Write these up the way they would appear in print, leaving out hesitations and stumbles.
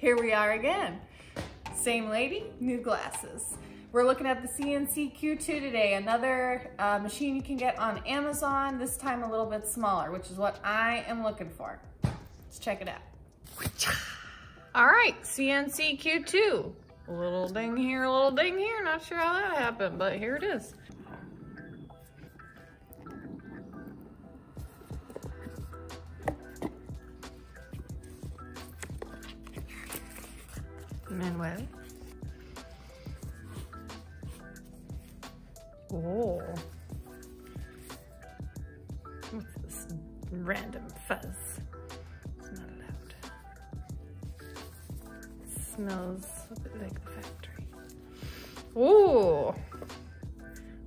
Here we are again. Same lady, new glasses. We're looking at the CNC Q2 today, another machine you can get on Amazon, this time a little bit smaller, which is what I am looking for. Let's check it out. All right, CNC Q2. A little ding here, a little ding here. Not sure how that happened, but here it is. Manuel. Oh. What's this random fuzz? It's not allowed. It smells a bit like the factory. Ooh.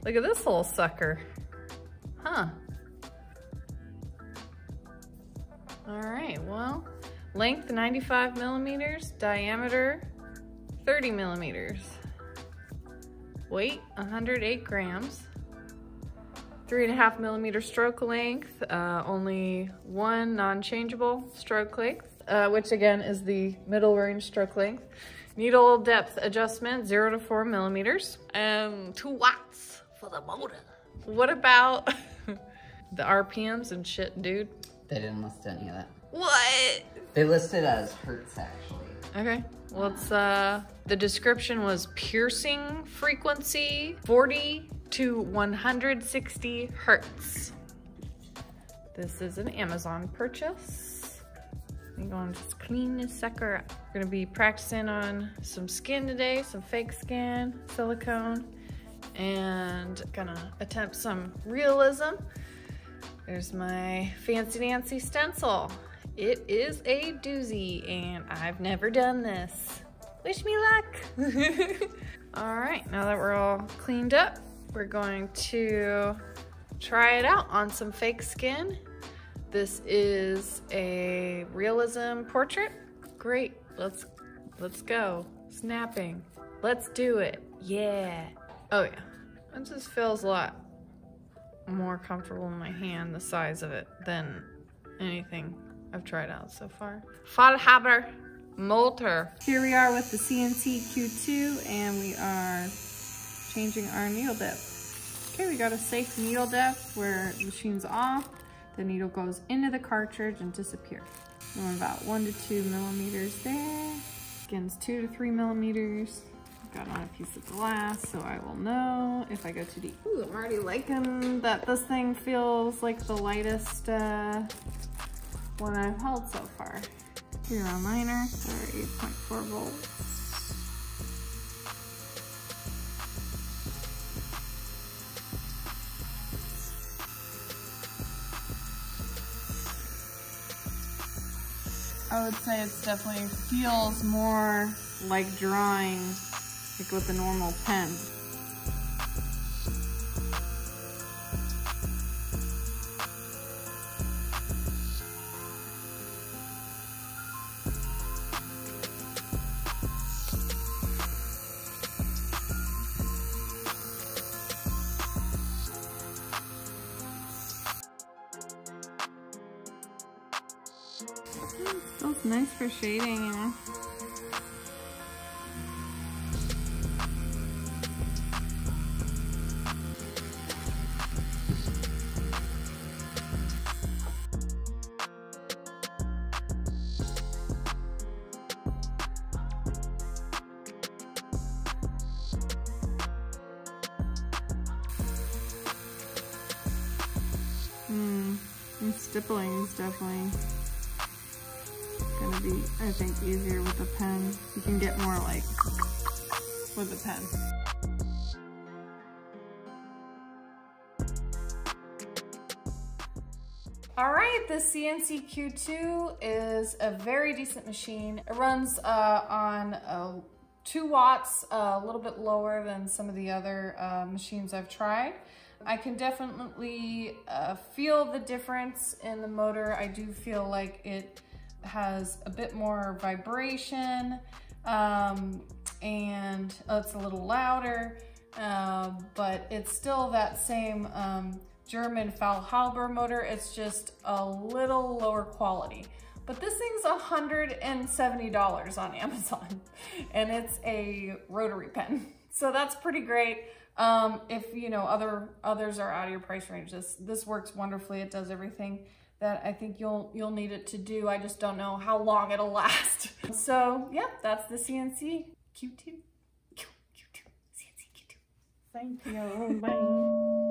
Look at this little sucker. Huh. All right, well, length 95 millimeters, diameter 30 millimeters. Weight 108 grams. 3.5 millimeter stroke length, only one non-changeable stroke length, which again is the middle range stroke length. Needle depth adjustment 0 to 4 millimeters, and 2 watts for the motor. What about the RPMs and shit, dude? They didn't list any of that. What? They listed as hertz, actually. Okay, well, it's, the description was piercing frequency 40 to 160 hertz. This is an Amazon purchase. I'm going to just clean this sucker up. We're gonna be practicing on some skin today, some fake skin, silicone, and gonna attempt some realism. There's my fancy Nancy stencil. It is a doozy, and I've never done this. Wish me luck. All right, now that we're all cleaned up, we're going to try it out on some fake skin. This is a realism portrait. Great, let's go. Snapping, let's do it, yeah. Oh yeah, it just feels a lot more comfortable in my hand, the size of it, than anything I've tried out so far. Fallhaber motor. Here we are with the CNC Q2, and we are changing our needle depth. Okay, we got a safe needle depth where the machine's off, the needle goes into the cartridge and disappears. Going about 1 to 2 millimeters there. Skin's 2 to 3 millimeters. Got on a piece of glass, so I will know if I go too deep. Ooh, I'm already liking that this thing feels like the lightest one I've held so far. Here are miner, they're 8.4 volts. I would say it definitely feels more like drawing, like with a normal pen. It feels nice for shading, you know. And stippling is definitely gonna be, I think, easier with a pen. You can get more like with a pen. All right, the CNC Q2 is a very decent machine. It runs on 2 watts, a little bit lower than some of the other machines I've tried. I can definitely feel the difference in the motor. I do feel like it has a bit more vibration, and it's a little louder, but it's still that same German Fallhaber motor. It's just a little lower quality. But this thing's $170 on Amazon, and it's a rotary pen. So that's pretty great. If you know others are out of your price range, this works wonderfully. It does everything that I think you'll need it to do. I just don't know how long it'll last. So yeah, that's the CNC Q2. Q2. CNC Q2. Thank you. Bye.